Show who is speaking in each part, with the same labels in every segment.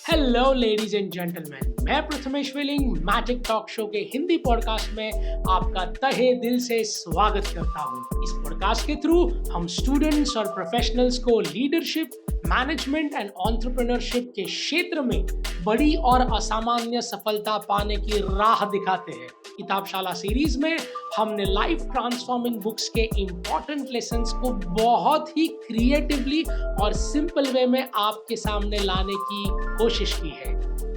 Speaker 1: Hello ladies and gentleman, मैं Prathamesh willing magic talk show के Hindi podcast में आपका तहे दिल से स्वागत करता हूं। इस पॉडकास्ट के थ्रू हम स्टूडेंट्स और प्रोफेशनल्स को लीडरशिप, मैनेजमेंट एंड एंटरप्रेन्योरशिप के क्षेत्र में बड़ी और असामान्य सफलता पाने की राह दिखाते हैं। किताबशाला सीरीज में हमने लाइफ ट्रांसफॉर्मिंग बुक्स के इम्पोर्टेंट लेसन्स को बहुत ही क्रिएटिवली और सिंपल वे में आपके सामने लाने की कोशिश की है।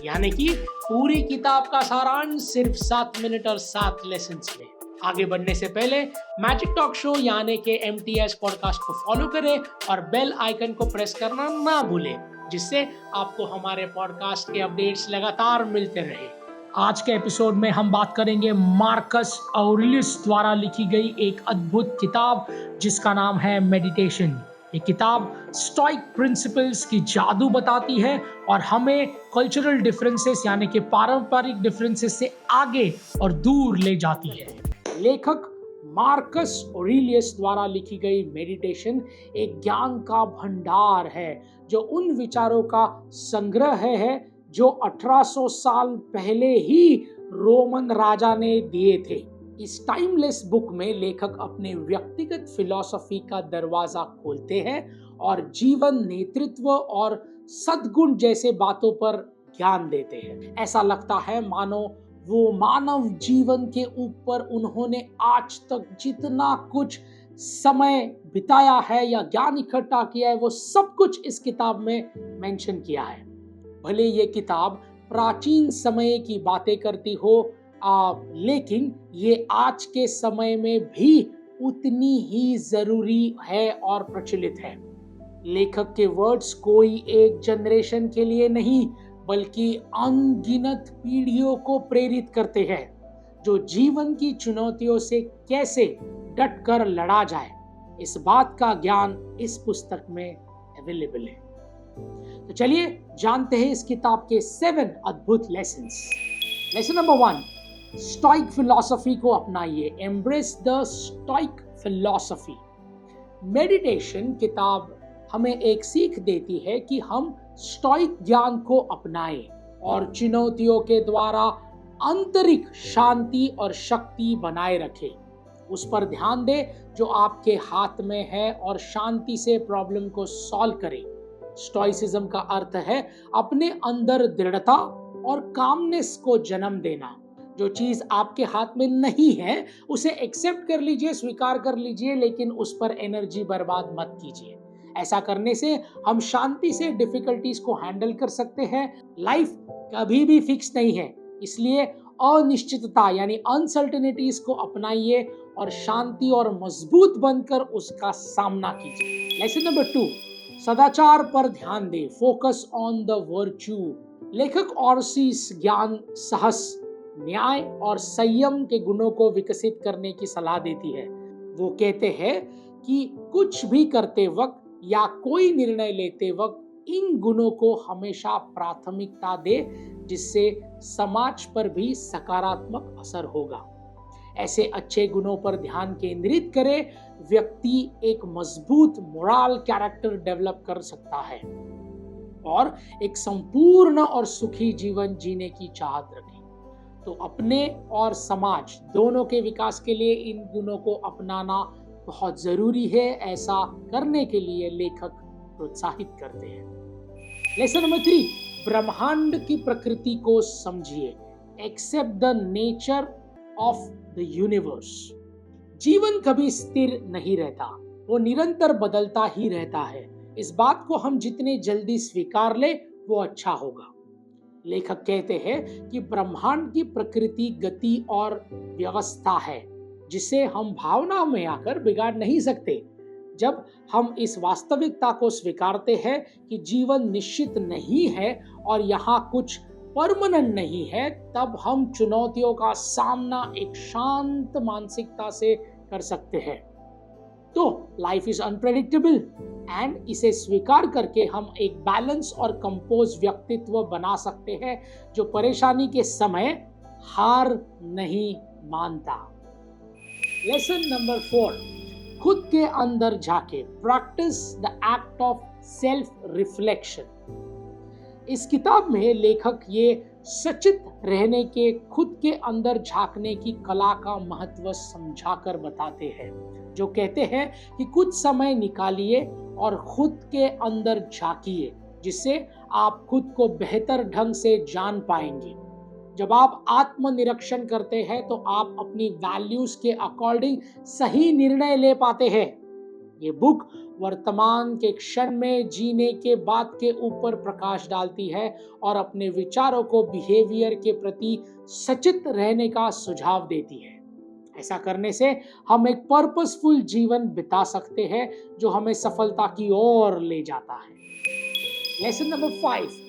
Speaker 1: यानी कि पूरी किताब का सारांश सिर्फ 7 मिनट और 7 लेसन्स में। आगे बढ़ने से पहले मैजिक टॉक शो यानी के MTS पॉडकास्ट को फॉलो करें और बेल आइकन को प्रेस करना ना भूलें, जिससे आपको हमारे पॉडकास्ट के अपडेट्स लगातार मिलते रहे। आज के एपिसोड में हम बात करेंगे मार्कस ऑरेलियस द्वारा लिखी गई एक अद्भुत किताब जिसका नाम है मेडिटेशन। ये किताब स्टोइक प्रिंसिपल्स की जादू बताती है और हमें कल्चरल डिफरेंसेस यानी कि पारंपरिक डिफरेंसेस से आगे और दूर ले जाती है। लेखक मार्कस ऑरेलियस द्वारा लिखी गई मेडिटेशन एक ज्ञान का भंडार है जो उन विचारों का संग्रह है जो 1800 साल पहले ही रोमन राजा ने दिए थे। इस टाइमलेस बुक में लेखक अपने व्यक्तिगत फिलॉसफी का दरवाजा खोलते हैं और जीवन, नेतृत्व और सद्गुण जैसे बातों पर ज्ञान देते हैं। ऐसा लगता है मानो वो मानव जीवन के ऊपर उन्होंने आज तक जितना कुछ समय बिताया है या ज्ञान इकट्ठा किया है वो सब कुछ इस किताब में मेंशन किया है। भले ये किताब प्राचीन समय की बातें करती हो लेकिन ये आज के समय में भी उतनी ही जरूरी है और प्रचलित है। लेखक के वर्ड्स कोई एक जनरेशन के लिए नहीं बल्कि अनगिनत पीढ़ियों को प्रेरित करते हैं जो जीवन की चुनौतियों से कैसे डट कर लड़ा जाए, इस बात का ज्ञान इस पुस्तक में अवेलेबल है। तो चलिए जानते हैं इस किताब के 7 अद्भुत lessons. Lesson number 1, stoic philosophy को अपनाइए। Embrace the stoic philosophy. Meditation किताब हमें एक सीख देती है कि हम स्टोइक ज्ञान को अपनाएं और चुनौतियों के द्वारा आंतरिक शांति और शक्ति बनाए रखें। उस पर ध्यान दें जो आपके हाथ में है और शांति से प्रॉब्लम को सॉल्व करें। स्टोइसिज्म का अर्थ है अपने अंदर दृढ़ता और कामनेस को जन्म देना। जो चीज आपके हाथ में नहीं है उसे एक्सेप्ट कर लीजिए, स्वीकार कर लीजिए, लेकिन उस पर एनर्जी बर्बाद मत कीजिए। ऐसा करने से हम शांति से डिफिकल्टीज को हैंडल कर सकते हैं। लाइफ कभी भी फिक्स नहीं है, इसलिए अनिश्चितता यानी अनसर्टेनिटीज को अपनाइए और शांति और मजबूत बनकर उसका सामना कीजिए। लेसन नंबर 2, सदाचार पर ध्यान दें। Focus on the virtue. लेखक ऑरेलियस ज्ञान, साहस, न्याय और संयम के गुणों को विकसित करने की सलाह देती है। वो कहते हैं कि कुछ भी करते वक्त या कोई निर्णय लेते वक्त इन गुणों को हमेशा प्राथमिकता दे, जिससे समाज पर भी सकारात्मक असर होगा। ऐसे अच्छे गुणों पर ध्यान केंद्रित करें, व्यक्ति एक मजबूत मोरल कैरेक्टर डेवलप कर सकता है और एक संपूर्ण और सुखी जीवन जीने की चाहत रखें। तो अपने और समाज दोनों के विकास के लिए इन गुणों को अपनाना बहुत जरूरी है। ऐसा करने के लिए लेखक प्रोत्साहित करते हैं। लेसन नंबर 3, ब्रह्मांड की प्रकृति को समझिए। Accept the nature of the universe. जीवन कभी स्थिर नहीं रहता, वो निरंतर बदलता ही रहता है। इस बात को हम जितने जल्दी स्वीकार ले वो अच्छा होगा। लेखक कहते हैं कि ब्रह्मांड की प्रकृति गति और व्यवस्था है जिसे हम भावनाओं में आकर बिगाड़ नहीं सकते। जब हम इस वास्तविकता को स्वीकारते हैं कि जीवन निश्चित नहीं है और यहाँ कुछ परमानेंट नहीं है, तब हम चुनौतियों का सामना एक शांत मानसिकता से कर सकते हैं। तो लाइफ इज अनप्रेडिक्टेबल एंड इसे स्वीकार करके हम एक बैलेंस और कंपोज व्यक्तित्व बना सकते हैं जो परेशानी के समय हार नहीं मानता। लेसन नंबर 4, खुद के अंदर झाके। Practice the act of self reflection. इस किताब में लेखक ये सचेत रहने के, खुद के अंदर झांकने की कला का महत्व समझाकर बताते हैं, जो कहते हैं कि कुछ समय निकालिए और खुद के अंदर झांकिए, जिससे आप खुद को बेहतर ढंग से जान पाएंगे। जब आप आत्मनिरीक्षण करते हैं तो आप अपनी वैल्यूज के अकॉर्डिंग सही निर्णय ले पाते हैं। ये बुक वर्तमान के क्षण में जीने के बात के ऊपर प्रकाश डालती है और अपने विचारों को बिहेवियर के प्रति सचेत रहने का सुझाव देती है। ऐसा करने से हम एक पर्पसफुल जीवन बिता सकते हैं जो हमें सफलता की ओर ले जाता है। लेसन नंबर 5,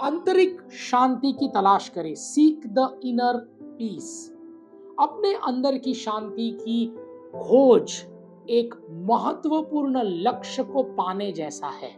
Speaker 1: आंतरिक शांति की तलाश करें। Seek the inner peace. अपने अंदर की शांति की खोज एक महत्वपूर्ण लक्ष्य को पाने जैसा है।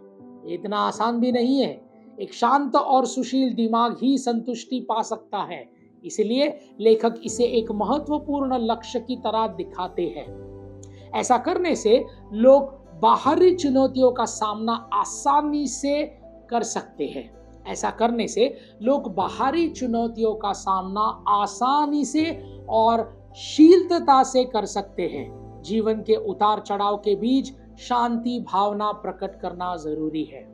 Speaker 1: इतना आसान भी नहीं है। एक शांत और सुशील दिमाग ही संतुष्टि पा सकता है। इसलिए लेखक इसे एक महत्वपूर्ण लक्ष्य की तरह दिखाते हैं। ऐसा करने से लोग बाहरी चुनौतियों का सामना आसानी से कर सकते हैं। ऐसा करने से लोग बाहरी चुनौतियों का सामना आसानी से और शीलता से कर सकते हैं। जीवन के उतार चढ़ाव के बीच शांति भावना प्रकट करना जरूरी है।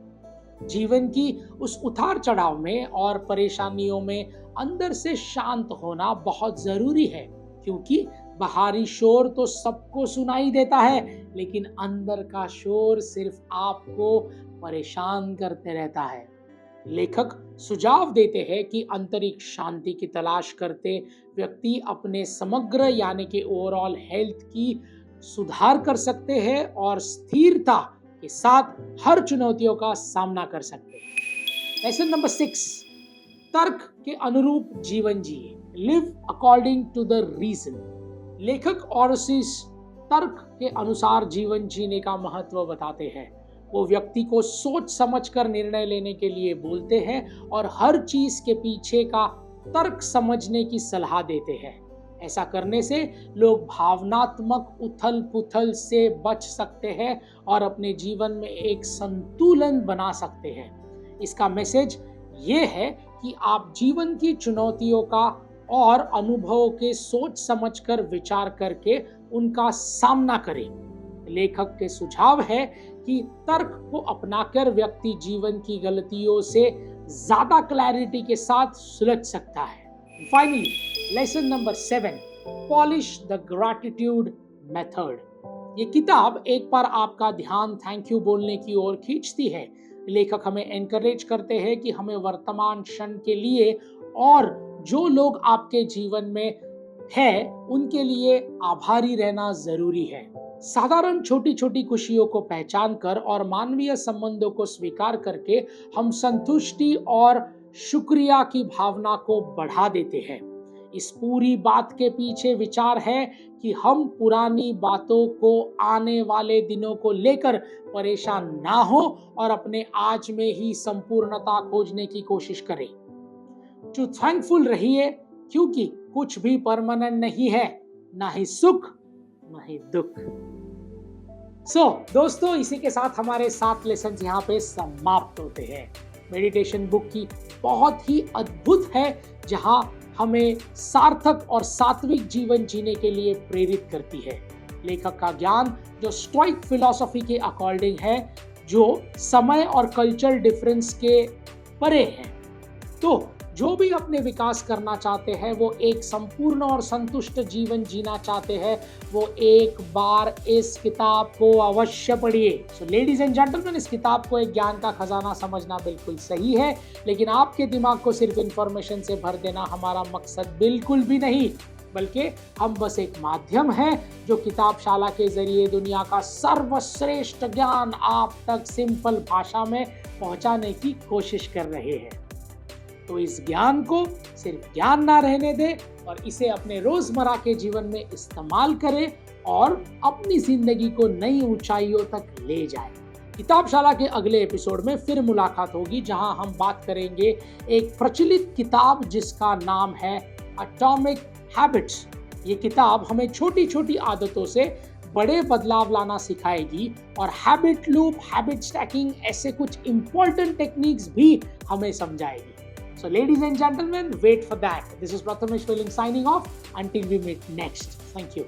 Speaker 1: जीवन की उस उतार चढ़ाव में और परेशानियों में अंदर से शांत होना बहुत जरूरी है, क्योंकि बाहरी शोर तो सबको सुनाई देता है, लेकिन अंदर का शोर सिर्फ आपको परेशान करते रहता है। लेखक सुझाव देते हैं कि आंतरिक शांति की तलाश करते व्यक्ति अपने समग्र यानी कि ओवरऑल हेल्थ की सुधार कर सकते हैं और स्थिरता के साथ हर चुनौतियों का सामना कर सकते हैं। लेसन नंबर 6, तर्क के अनुरूप जीवन जिए। Live according to the reason. लेखक ऑरसिस तर्क के अनुसार जीवन जीने का महत्व बताते हैं। वो व्यक्ति को सोच समझकर निर्णय लेने के लिए बोलते हैं और हर चीज के पीछे का तर्क समझने की सलाह देते हैं। ऐसा करने से लोग भावनात्मक उथल पुथल से बच सकते हैं और अपने जीवन में एक संतुलन बना सकते हैं। इसका मैसेज ये है कि आप जीवन की चुनौतियों का और अनुभवों के सोच समझकर विचार करके उनका सामना करें। लेखक के सुझाव है कि तर्क को अपनाकर व्यक्ति जीवन की गलतियों से ज्यादा क्लैरिटी के साथ सुलझ सकता है। Finally lesson number 7, polish the gratitude method. ये किताब एक बार आपका ध्यान थैंक यू बोलने की ओर खींचती है। लेखक हमें एनकरेज करते हैं कि हमें वर्तमान क्षण के लिए और जो लोग आपके जीवन में है उनके लिए आभारी रहना जरूरी है। साधारण छोटी छोटी खुशियों को पहचान कर और मानवीय संबंधों को स्वीकार करके हम संतुष्टि और शुक्रिया की भावना को बढ़ा देते हैं। इस पूरी बात के पीछे विचार है कि हम पुरानी बातों को आने वाले दिनों को लेकर परेशान ना हो और अपने आज में ही संपूर्णता खोजने की कोशिश करें। जो थैंकफुल रहिए, क्योंकि कुछ भी परमानेंट नहीं है, ना ही सुख ना ही दुख। दोस्तों, इसी के साथ हमारे 7 लेसन यहाँ पे समाप्त होते हैं। मेडिटेशन बुक की बहुत ही अद्भुत है, जहां हमें सार्थक और सात्विक जीवन जीने के लिए प्रेरित करती है। लेखक का ज्ञान जो स्टोइक फिलॉसफी के अकॉर्डिंग है, जो समय और कल्चरल डिफरेंस के परे है। तो जो भी अपने विकास करना चाहते हैं, वो एक संपूर्ण और संतुष्ट जीवन जीना चाहते हैं, वो एक बार इस किताब को अवश्य पढ़िए। सो लेडीज एंड जेंटलमैन, इस किताब को एक ज्ञान का खजाना समझना बिल्कुल सही है, लेकिन आपके दिमाग को सिर्फ इंफॉर्मेशन से भर देना हमारा मकसद बिल्कुल भी नहीं, बल्कि हम बस एक माध्यम है जो किताबशाला के जरिए दुनिया का सर्वश्रेष्ठ ज्ञान आप तक सिंपल भाषा में पहुंचाने की कोशिश कर रहे हैं। तो इस ज्ञान को सिर्फ ज्ञान ना रहने दें और इसे अपने रोजमर्रा के जीवन में इस्तेमाल करें और अपनी जिंदगी को नई ऊंचाइयों तक ले जाएं। किताबशाला के अगले एपिसोड में फिर मुलाकात होगी, जहां हम बात करेंगे एक प्रचलित किताब जिसका नाम है एटॉमिक हैबिट्स। ये किताब हमें छोटी छोटी आदतों से बड़े बदलाव लाना सिखाएगी और हैबिट लूप, हैबिट स्टैकिंग ऐसे कुछ इंपॉर्टेंट टेक्निक्स भी हमें समझाएगी. So ladies and gentlemen, wait for that. This is Prathamesh Willing signing off until we meet next. Thank you.